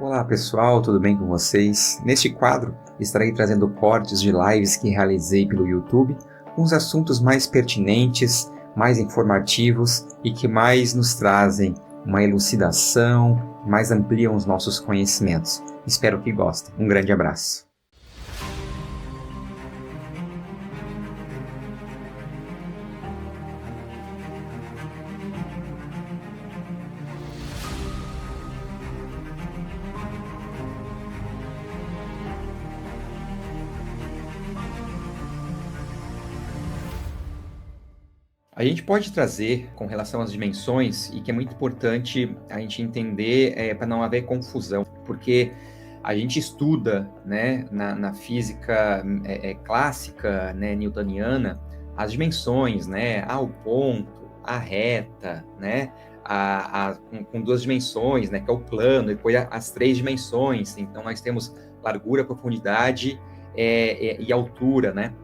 Olá pessoal, tudo bem com vocês? Neste quadro, estarei trazendo cortes de lives que realizei pelo YouTube, com os assuntos mais pertinentes, mais informativos e que mais nos trazem uma elucidação, mais ampliam os nossos conhecimentos. Espero que gostem. Um grande abraço. A gente pode trazer com relação às dimensões, e que é muito importante a gente entender para não haver confusão, porque a gente estuda, né, na física clássica, né, newtoniana, as dimensões, né, o ponto, a reta, né, com duas dimensões, né, que é o plano, e depois as três dimensões. Então nós temos largura, profundidade e altura, né?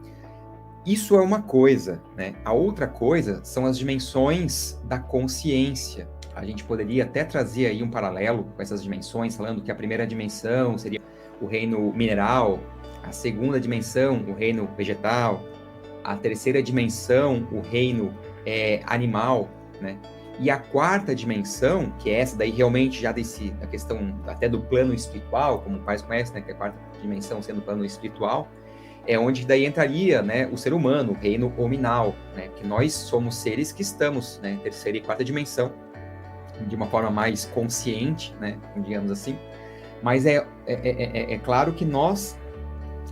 Isso é uma coisa, né? A outra coisa são as dimensões da consciência. A gente poderia até trazer aí um paralelo com essas dimensões, falando que a primeira dimensão seria o reino mineral, a segunda dimensão, o reino vegetal, a terceira dimensão, o reino animal, né? E a quarta dimensão, que é essa daí realmente já a questão até do plano espiritual, como o Pais conhece, né? Que é a quarta dimensão sendo o plano espiritual, é onde daí entraria, né, o ser humano, o reino hominal, né, que nós somos seres que estamos, né, terceira e quarta dimensão, de uma forma mais consciente, né, digamos assim, mas é claro que nós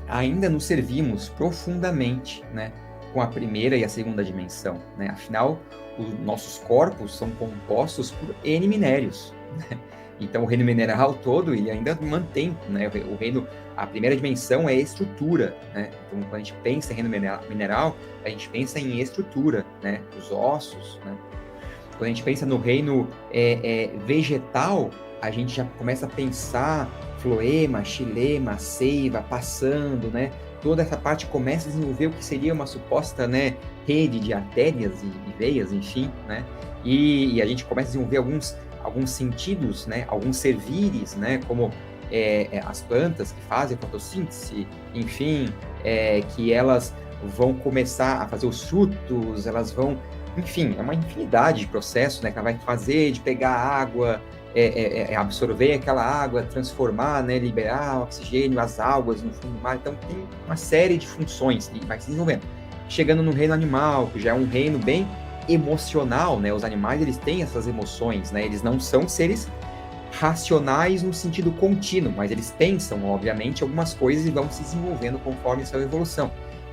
ainda nos servimos profundamente, né, com a primeira e a segunda dimensão, né, afinal, os nossos corpos são compostos por N minérios, né? Então, o reino mineral todo, ele ainda mantém, né, o reino, a primeira dimensão é estrutura, né? Então, quando a gente pensa em reino mineral, a gente pensa em estrutura, né? Os ossos, né? Quando a gente pensa no reino vegetal, a gente já começa a pensar floema, xilema, seiva, passando, né? Toda essa parte começa a desenvolver o que seria uma suposta, né, rede de artérias e veias, enfim, né? E a gente começa a desenvolver alguns sentidos, né? Alguns servires, né? Como as plantas que fazem fotossíntese, enfim, que elas vão começar a fazer os frutos, elas vão, enfim, é uma infinidade de processos, né, que ela vai fazer, de pegar água, absorver aquela água, transformar, né, liberar oxigênio, as algas no fundo do mar. Então, tem uma série de funções que vai se desenvolvendo. Chegando no reino animal, que já é um reino bem emocional, né, os animais, eles têm essas emoções, né, eles não são seres racionais no sentido contínuo, mas eles pensam, obviamente, algumas coisas e vão se desenvolvendo conforme sua evolução.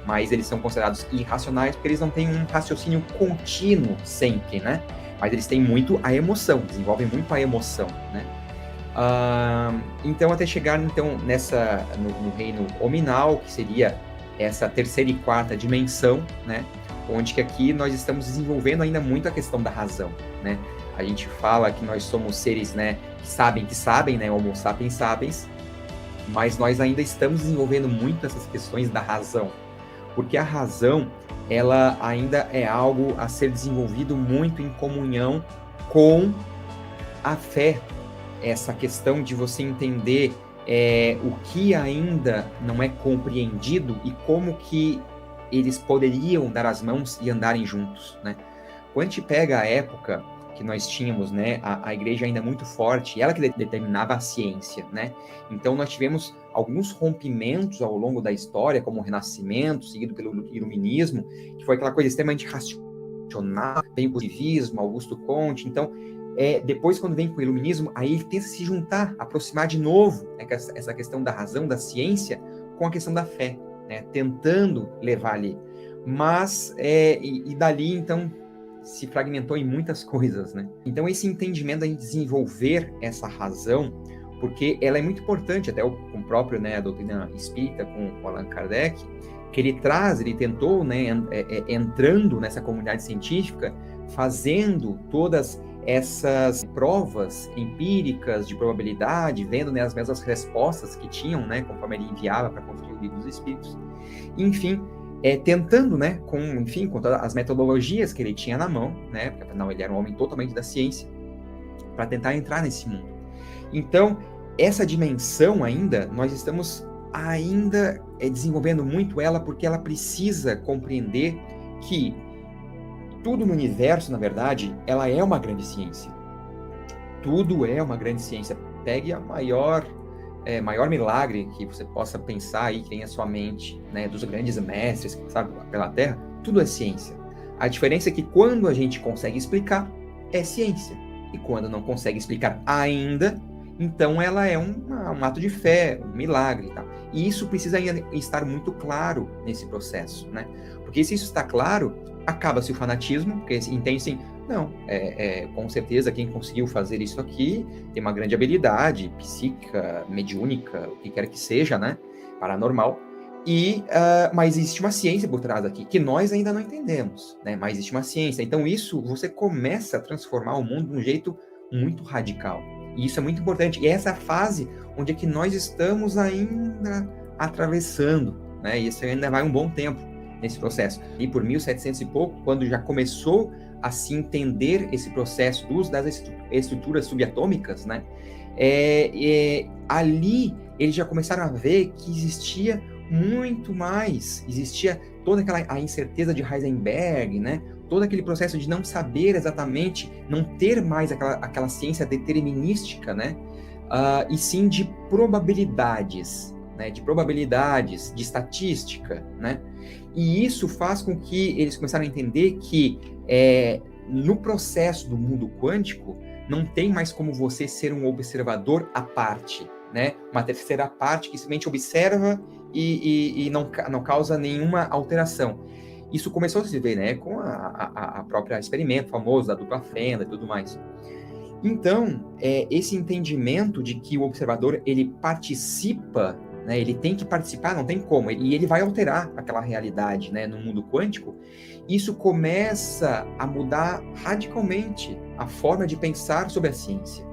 Mas eles são considerados irracionais porque eles não têm um raciocínio contínuo sempre, né? Mas eles têm muito a emoção, desenvolvem muito a emoção, né? Então, até chegar então no reino hominal, que seria essa terceira e quarta dimensão, né? Onde que aqui nós estamos desenvolvendo ainda muito a questão da razão, né? A gente fala que nós somos seres, né, que sabem, né, Homo sapiens sapiens, mas nós ainda estamos desenvolvendo muito essas questões da razão, porque a razão, ela ainda é algo a ser desenvolvido muito em comunhão com a fé, essa questão de você entender o que ainda não é compreendido e como que eles poderiam dar as mãos e andarem juntos, né? Quando a gente pega a época que nós tínhamos, né, a igreja ainda muito forte, ela que determinava a ciência, né? Então nós tivemos alguns rompimentos ao longo da história, como o Renascimento, seguido pelo Iluminismo, que foi aquela coisa extremamente racional, vem o positivismo, Augusto Comte. Então, depois quando vem com o Iluminismo, aí ele tenta se juntar, aproximar de novo, né, essa questão da razão, da ciência, com a questão da fé, né, tentando levar ali. Mas, e dali, então, se fragmentou em muitas coisas, né? Então, esse entendimento da gente desenvolver essa razão, porque ela é muito importante, até com o próprio, né, a doutrina espírita, com Allan Kardec, que ele tentou, né, entrando nessa comunidade científica, fazendo todas essas provas empíricas de probabilidade, vendo, né, as mesmas respostas que tinham, né, conforme ele enviava para construir o livro dos Espíritos, enfim, tentando, né, com todas as metodologias que ele tinha na mão, né, porque afinal ele era um homem totalmente da ciência, para tentar entrar nesse mundo. Então, essa dimensão ainda, nós estamos ainda desenvolvendo muito ela, porque ela precisa compreender que tudo no universo, na verdade, ela é uma grande ciência. Tudo é uma grande ciência. Pegue a maior milagre que você possa pensar aí, que tem a sua mente, né, dos grandes mestres que passaram pela Terra, tudo é ciência. A diferença é que quando a gente consegue explicar, é ciência. E quando não consegue explicar ainda, então ela é um ato de fé, um milagre. Tá? E isso precisa ainda estar muito claro nesse processo, né? Porque se isso está claro, acaba-se o fanatismo, porque entende-se, não, com certeza quem conseguiu fazer isso aqui tem uma grande habilidade psíquica, mediúnica, o que quer que seja, né? Paranormal. Mas existe uma ciência por trás aqui, que nós ainda não entendemos, né? Mas existe uma ciência. Então isso, você começa a transformar o mundo de um jeito muito radical. E isso é muito importante. E essa é a fase onde é que nós estamos ainda atravessando, né? E isso ainda vai um bom tempo nesse processo. E por 1700 e pouco, quando já começou a se entender esse processo do uso das estruturas subatômicas, né? Ali eles já começaram a ver que existia muito mais, existia toda a incerteza de Heisenberg, né? Todo aquele processo de não saber exatamente, não ter mais aquela ciência determinística, né? E sim de probabilidades, né? De probabilidades, de estatística, né? E isso faz com que eles começaram a entender que no processo do mundo quântico, não tem mais como você ser um observador à parte, né? Uma terceira parte que simplesmente observa e não causa nenhuma alteração. Isso começou a se ver, né, com a própria experimento famoso da dupla fenda e tudo mais. Então, esse entendimento de que o observador, ele participa, né, ele tem que participar, não tem como, e ele vai alterar aquela realidade, né, no mundo quântico. Isso começa a mudar radicalmente a forma de pensar sobre a ciência,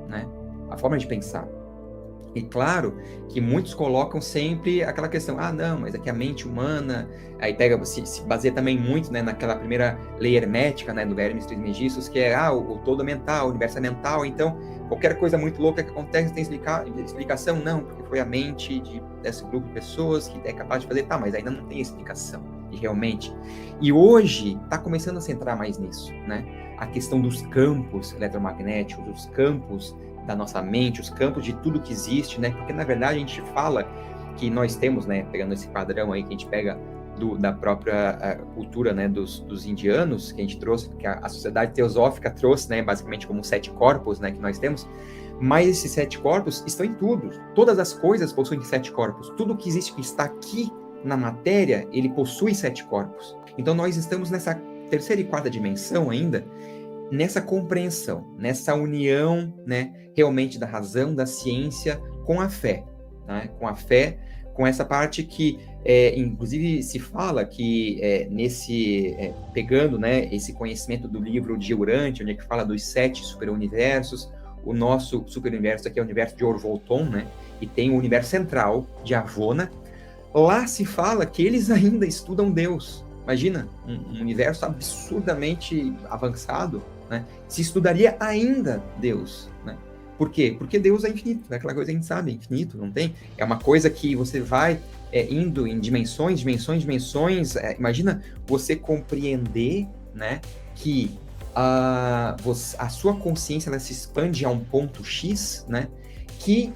né, a forma de pensar. E claro que muitos colocam sempre aquela questão, não, mas é que a mente humana, aí se baseia também muito, né, naquela primeira lei hermética, né, do Hermes Trismegistus, que é, o todo mental, o universo é mental, então qualquer coisa muito louca que acontece tem explicação? Não, porque foi a mente desse grupo de pessoas que é capaz de fazer, mas ainda não tem explicação, realmente. E hoje está começando a se entrar mais nisso, né, a questão dos campos eletromagnéticos, os campos da nossa mente, os campos de tudo que existe, né? Porque, na verdade, a gente fala que nós temos, né? Pegando esse padrão aí que a gente pega da própria cultura, né? Dos indianos, que a gente trouxe, que a sociedade teosófica trouxe, né? Basicamente como 7 corpos, né? Que nós temos. Mas esses 7 corpos estão em tudo. Todas as coisas possuem 7 corpos. Tudo que existe, que está aqui na matéria, ele possui 7 corpos. Então, nós estamos nessa terceira e quarta dimensão ainda, nessa compreensão, nessa união, né, realmente da razão, da ciência com a fé, né? Com a fé, com essa parte que, inclusive, se fala que pegando, né, esse conhecimento do livro de Urantia, onde é que fala dos 7 superuniversos, o nosso superuniverso aqui é o universo de Orvonton, né, e tem o universo central de Avona. Lá se fala que eles ainda estudam Deus. Imagina, um universo absurdamente avançado, né? Se estudaria ainda Deus, né? Por quê? Porque Deus é infinito, é aquela coisa que a gente sabe, é infinito, não tem? É uma coisa que você vai indo em dimensões. Imagina você compreender, né, que a sua consciência ela se expande a um ponto X, né, que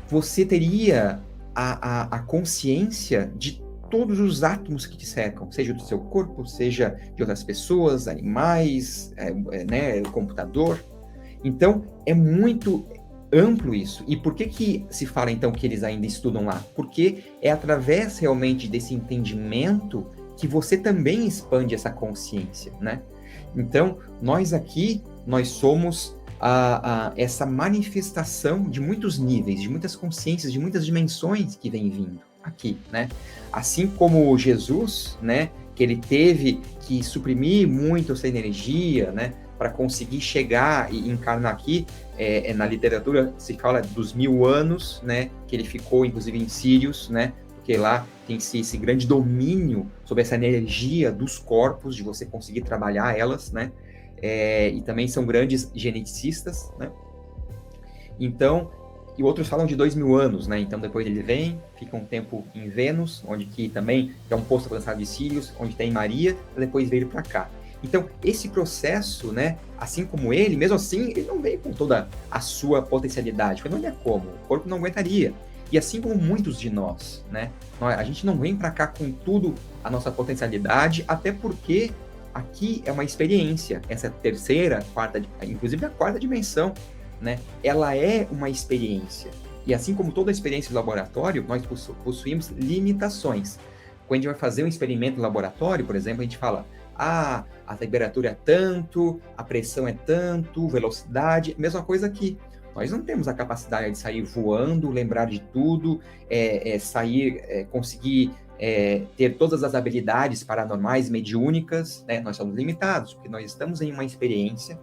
você teria a consciência de todos os átomos que te cercam, seja do seu corpo, seja de outras pessoas, animais, né, computador. Então, é muito amplo isso. E por que se fala, então, que eles ainda estudam lá? Porque é através, realmente, desse entendimento que você também expande essa consciência, né? Então, nós aqui, nós somos essa manifestação de muitos níveis, de muitas consciências, de muitas dimensões que vem vindo aqui, né? Assim como Jesus, né, que ele teve que suprimir muito essa energia, né, para conseguir chegar e encarnar aqui, na literatura se fala dos 1000 anos, né, que ele ficou, inclusive, em Sírios, né, porque lá tem esse grande domínio sobre essa energia dos corpos, de você conseguir trabalhar elas, né, e também são grandes geneticistas, né. Então, e outros falam de 2.000 anos, né? Então depois ele vem, fica um tempo em Vênus, onde que também é um posto avançado de Sírios, onde tem Maria, e depois veio para cá. Então, esse processo, né, assim como ele, mesmo assim, ele não veio com toda a sua potencialidade. Foi, não é como, o corpo não aguentaria. E assim como muitos de nós, né, a gente não vem para cá com tudo a nossa potencialidade, até porque aqui é uma experiência. Essa terceira, quarta, inclusive a quarta dimensão, né, ela é uma experiência. E assim como toda experiência de laboratório, nós possuímos limitações. Quando a gente vai fazer um experimento no laboratório, por exemplo, a gente fala, a temperatura é tanto, a pressão é tanto, velocidade, mesma coisa aqui. Nós não temos a capacidade de sair voando, lembrar de tudo, conseguir ter todas as habilidades paranormais, mediúnicas, né? Nós somos limitados, porque nós estamos em uma experiência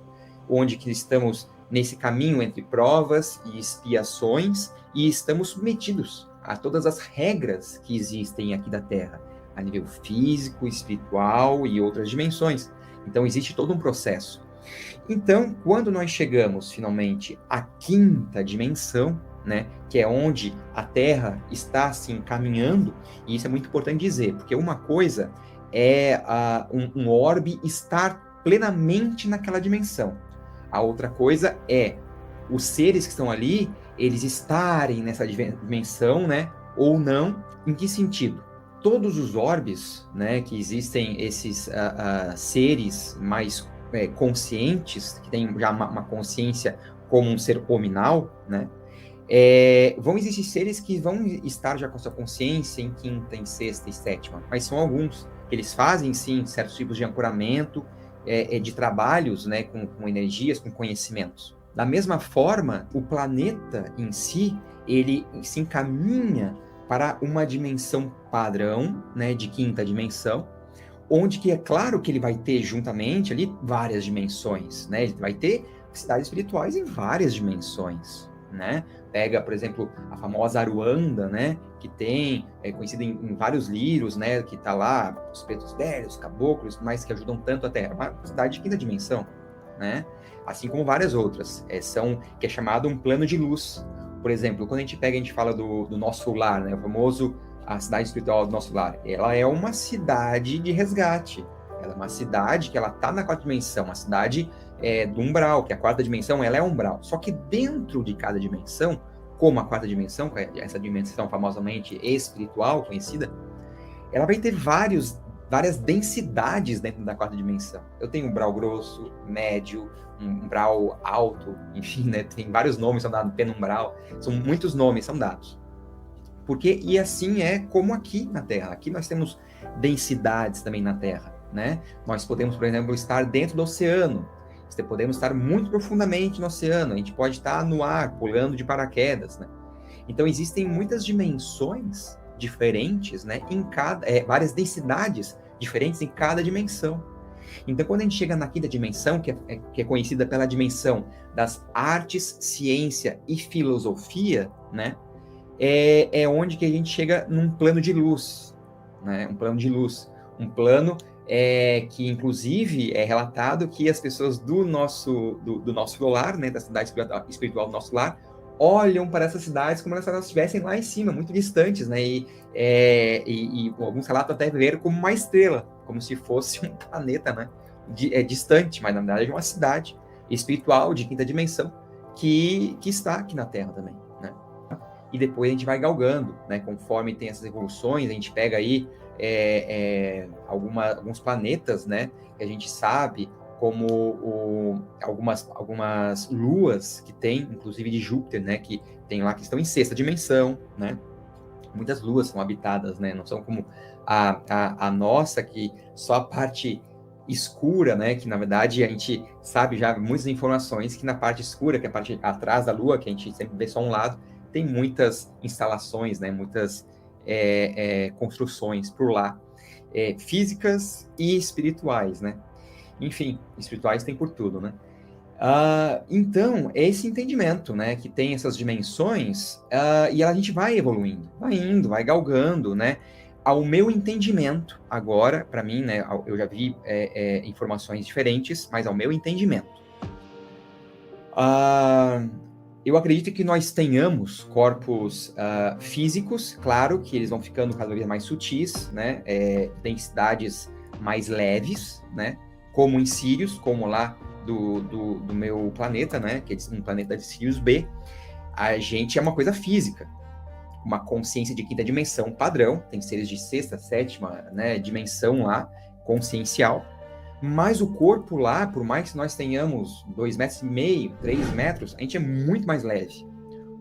onde que estamos nesse caminho entre provas e expiações e estamos submetidos a todas as regras que existem aqui da Terra, a nível físico, espiritual e outras dimensões. Então, existe todo um processo. Então, quando nós chegamos, finalmente, à quinta dimensão, né, que é onde a Terra está se encaminhando, e isso é muito importante dizer, porque uma coisa é um orbe estar plenamente naquela dimensão. A outra coisa é os seres que estão ali, eles estarem nessa dimensão, né, ou não. Em que sentido? Todos os orbes, né, que existem esses seres mais conscientes, que têm já uma consciência como um ser hominal, né, vão existir seres que vão estar já com a sua consciência em quinta, em sexta e sétima, mas são alguns que eles fazem, sim, certos tipos de ancoramento, de trabalhos, né, com energias, com conhecimentos. Da mesma forma, o planeta em si, ele se encaminha para uma dimensão padrão, né, de quinta dimensão, onde que é claro que ele vai ter juntamente ali várias dimensões, né? Ele vai ter cidades espirituais em várias dimensões, né? Pega, por exemplo, a famosa Aruanda, né? Que é conhecida em vários livros, né? Que tá lá, os pretos velhos, os caboclos, mas que ajudam tanto a Terra. Uma cidade de quinta dimensão, né? Assim como várias outras, que é chamado um plano de luz. Por exemplo, quando a gente fala do nosso lar, né? O famoso a cidade espiritual do nosso lar, ela é uma cidade de resgate. Ela é uma cidade que ela está na quarta dimensão, uma cidade do umbral, que a quarta dimensão ela é umbral. Só que dentro de cada dimensão, como a quarta dimensão, que é essa dimensão famosamente espiritual, conhecida, ela vai ter várias densidades dentro da quarta dimensão. Eu tenho um umbral grosso, médio, um umbral alto, enfim, né? Tem vários nomes são dados, penumbral, são muitos nomes são dados. E assim é como aqui na Terra. Aqui nós temos densidades também na Terra, né? Nós podemos, por exemplo, estar dentro do oceano. Podemos estar muito profundamente no oceano. A gente pode estar no ar, pulando de paraquedas, né? Então, existem muitas dimensões diferentes, né? Várias densidades diferentes em cada dimensão. Então, quando a gente chega na quinta dimensão, que é conhecida pela dimensão das artes, ciência e filosofia, né? É onde que a gente chega num plano de luz, né? Um plano de luz, um plano que inclusive é relatado que as pessoas do nosso lar, né, da cidade espiritual do nosso lar, olham para essas cidades como se elas estivessem lá em cima, muito distantes, né? E alguns relatam até ver como uma estrela, como se fosse um planeta, né? Distante, mas na verdade é uma cidade espiritual de quinta dimensão que está aqui na Terra também, né? E depois a gente vai galgando, né? Conforme tem essas evoluções, a gente pega aí alguns planetas, né? Que a gente sabe como algumas luas que tem, inclusive de Júpiter, né? Que tem lá que estão em sexta dimensão, né? Muitas luas são habitadas, né? Não são como a nossa, que só a parte escura, né? Que na verdade a gente sabe já muitas informações que na parte escura, que é a parte atrás da Lua, que a gente sempre vê só um lado, tem muitas instalações, né? Muitas construções por lá, físicas e espirituais, né? Enfim, espirituais tem por tudo, né? Então, é esse entendimento, né, que tem essas dimensões, e a gente vai evoluindo, vai indo, vai galgando, né? Ao meu entendimento, agora, para mim, né, eu já vi informações diferentes, mas ao meu entendimento, Eu acredito que nós tenhamos corpos físicos, claro, que eles vão ficando cada vez mais sutis, né? Densidades mais leves, né? Como em Sirius, como lá do meu planeta, né? Que é um planeta de Sirius B. A gente é uma coisa física, uma consciência de quinta dimensão padrão, tem seres de sexta, sétima, né, dimensão lá, consciencial, mas o corpo lá, por mais que nós tenhamos 2,5 metros, 3 metros, a gente é muito mais leve,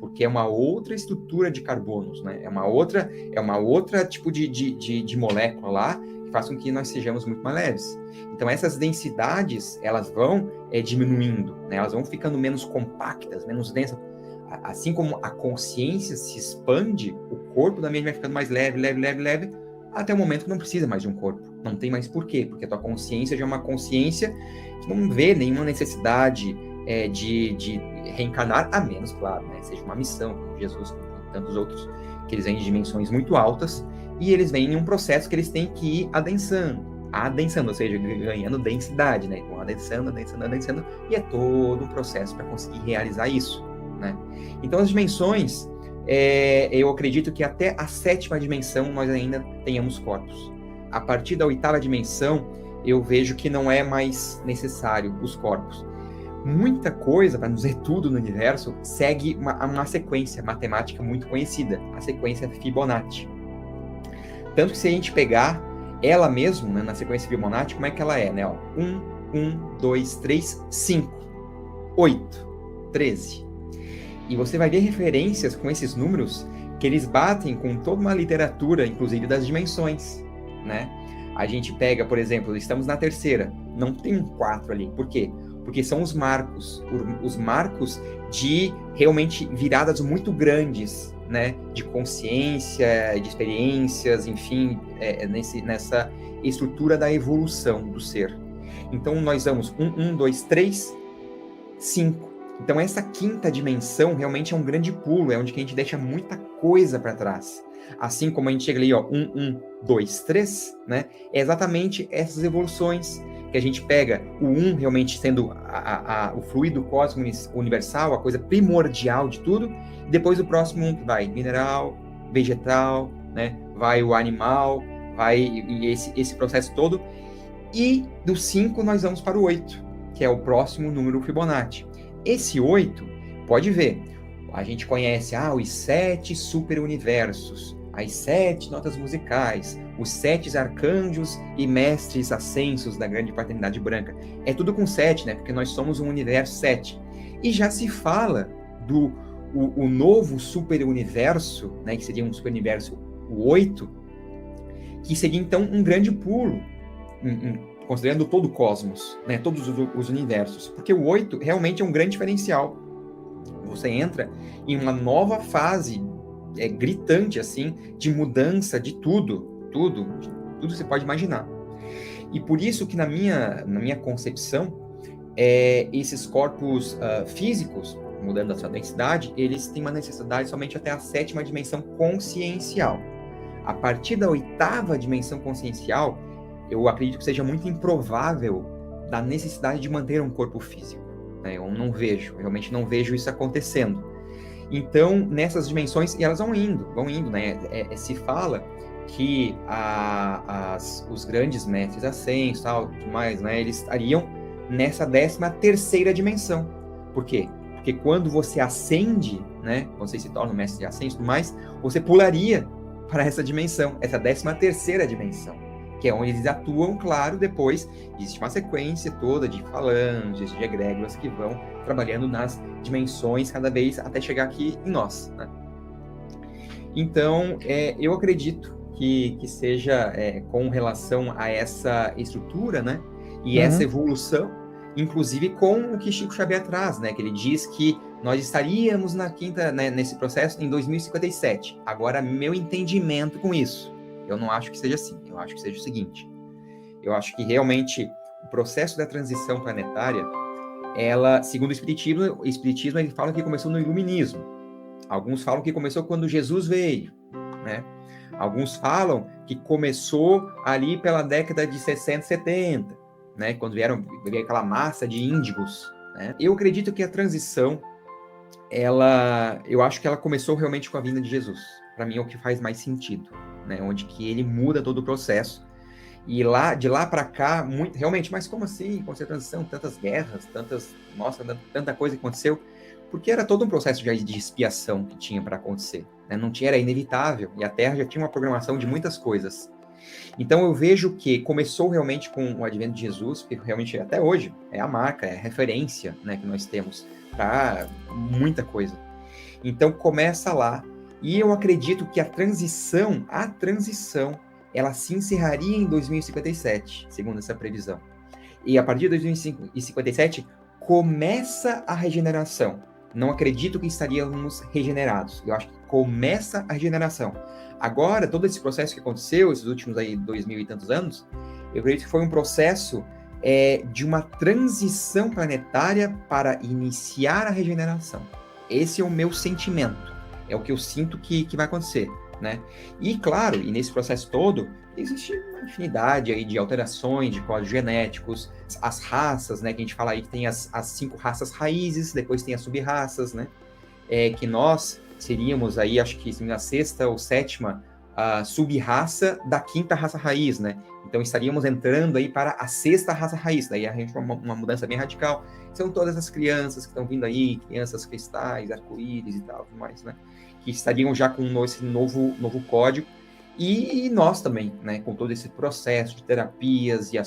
porque é uma outra estrutura de carbonos, né? É uma outra tipo de molécula lá, que faz com que nós sejamos muito mais leves. Então essas densidades, elas vão diminuindo, né? Elas vão ficando menos compactas, menos densas. Assim como a consciência se expande, o corpo da mente vai ficando mais leve, leve, leve, leve, até o momento que não precisa mais de um corpo. Não tem mais porquê, porque a tua consciência já é uma consciência que não vê nenhuma necessidade de reencarnar, a menos, claro, né, seja uma missão, como Jesus, como tantos outros, que eles vêm de dimensões muito altas, e eles vêm em um processo que eles têm que ir adensando, ou seja, ganhando densidade, né? Então, adensando, e é todo um processo para conseguir realizar isso, né? Então, as dimensões, eu acredito que até a 7ª dimensão nós ainda tenhamos corpos. A partir da 8ª dimensão, eu vejo que não é mais necessário os corpos. Muita coisa, para não dizer tudo no universo, segue uma sequência matemática muito conhecida, a sequência Fibonacci. Tanto que se a gente pegar ela mesmo, né, na sequência Fibonacci, como é que ela é, né? 1, 2, 3, 5, 8, 13. E você vai ver referências com esses números que eles batem com toda uma literatura, inclusive das dimensões, né? A gente pega, por exemplo, estamos na 3ª, não tem um 4 ali. Por quê? Porque são os marcos de realmente viradas muito grandes, né? De consciência, de experiências, enfim, nessa estrutura da evolução do ser. Então, nós vamos 1, 2, 3, 5. Então, essa 5ª dimensão realmente é um grande pulo, é onde que a gente deixa muita coisa para trás. Assim como a gente chega ali, ó, 1, 2, 3, né? É exatamente essas evoluções que a gente pega, o 1 realmente sendo o fluido cósmico universal, a coisa primordial de tudo, e depois o próximo 1 que vai mineral, vegetal, né? Vai o animal, vai e esse processo todo. E do 5 nós vamos para o 8, que é o próximo número Fibonacci. Esse 8, pode ver, a gente conhece os 7 superuniversos, as 7 notas musicais, os 7 arcanjos e mestres ascensos da grande paternidade branca. É tudo com 7, né? Porque nós somos um universo 7. E já se fala do o novo superuniverso, né? Que seria um superuniverso, o 8, que seria então um grande pulo, considerando todo o cosmos, né? Todos os universos. Porque o 8 realmente é um grande diferencial. Você entra em uma nova fase gritante, assim, de mudança de tudo você pode imaginar. E por isso que na minha concepção, esses corpos físicos, mudando a sua densidade, eles têm uma necessidade somente até a 7ª dimensão consciencial. A partir da 8ª dimensão consciencial, eu acredito que seja muito improvável da necessidade de manter um corpo físico. Eu realmente não vejo isso acontecendo. Então, nessas dimensões, e elas vão indo, né? Se fala que os grandes mestres ascensos, tudo mais, né? Eles estariam nessa 13ª dimensão. Por quê? Porque quando você ascende, né? Quando você se torna um mestre de ascenso e tudo mais, você pularia para essa dimensão, essa 13ª dimensão, que é onde eles atuam, claro, depois existe uma sequência toda de falanges, de egrégoras que vão trabalhando nas dimensões cada vez até chegar aqui em nós, né? Então, eu acredito que seja com relação a essa estrutura, né? E essa evolução, inclusive com o que Chico Xavier traz, né? Que ele diz que nós estaríamos na 5ª, né, nesse processo em 2057. Agora, meu entendimento com isso, eu não acho que seja assim. Eu acho que seja o seguinte. Eu acho que realmente o processo da transição planetária, ela, segundo o Espiritismo ele fala que começou no Iluminismo. Alguns falam que começou quando Jesus veio, né? Alguns falam que começou ali pela década de 60, 70, né? Quando veio aquela massa de índigos, né? Eu acredito que a transição, eu acho que ela começou realmente com a vinda de Jesus. Para mim é o que faz mais sentido, né? Onde que ele muda todo o processo. E de lá para cá, muito, realmente, mas como assim? Com essa transição, tantas guerras, tanta coisa que aconteceu, porque era todo um processo de expiação que tinha para acontecer, né? Não tinha, era inevitável, e a Terra já tinha uma programação de muitas coisas. Então eu vejo que começou realmente com o advento de Jesus, que realmente até hoje é a marca, é a referência, né, que nós temos para muita coisa. Então começa lá, e eu acredito que a transição, ela se encerraria em 2057, segundo essa previsão. E a partir de 2057 começa a regeneração. Não acredito que estaríamos regenerados. Eu acho que começa a regeneração. Agora, todo esse processo que aconteceu, esses últimos aí 2000 e tantos anos, eu acredito que foi um processo de uma transição planetária para iniciar a regeneração. Esse é o meu sentimento. É o que eu sinto que vai acontecer, né? E, claro, e nesse processo todo, existe uma infinidade aí de alterações, de códigos genéticos, as raças, né? Que a gente fala aí que tem as 5 raças raízes, depois tem as sub-raças, né? Que nós seríamos aí, acho que a 6ª ou 7ª sub-raça da 5ª raça raiz, né? Então estaríamos entrando aí para a 6ª raça raiz, daí a gente uma mudança bem radical. São todas as crianças que estão vindo aí, crianças cristais, arco-íris e tal, tudo mais, né? Que estariam já com esse novo código. E nós também, né? Com todo esse processo de terapias e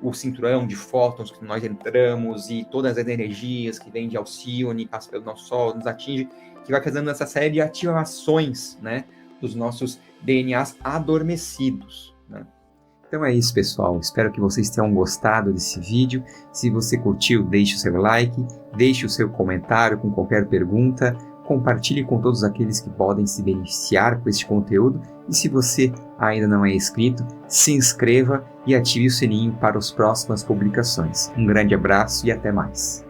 o cinturão de fótons que nós entramos e todas as energias que vêm de Alcione, passa pelo nosso Sol, nos atinge, que vai fazendo essa série de ativações, né? Dos nossos DNAs adormecidos, né? Então é isso, pessoal. Espero que vocês tenham gostado desse vídeo. Se você curtiu, deixe o seu like, deixe o seu comentário com qualquer pergunta, compartilhe com todos aqueles que podem se beneficiar com este conteúdo. E se você ainda não é inscrito, se inscreva e ative o sininho para as próximas publicações. Um grande abraço e até mais.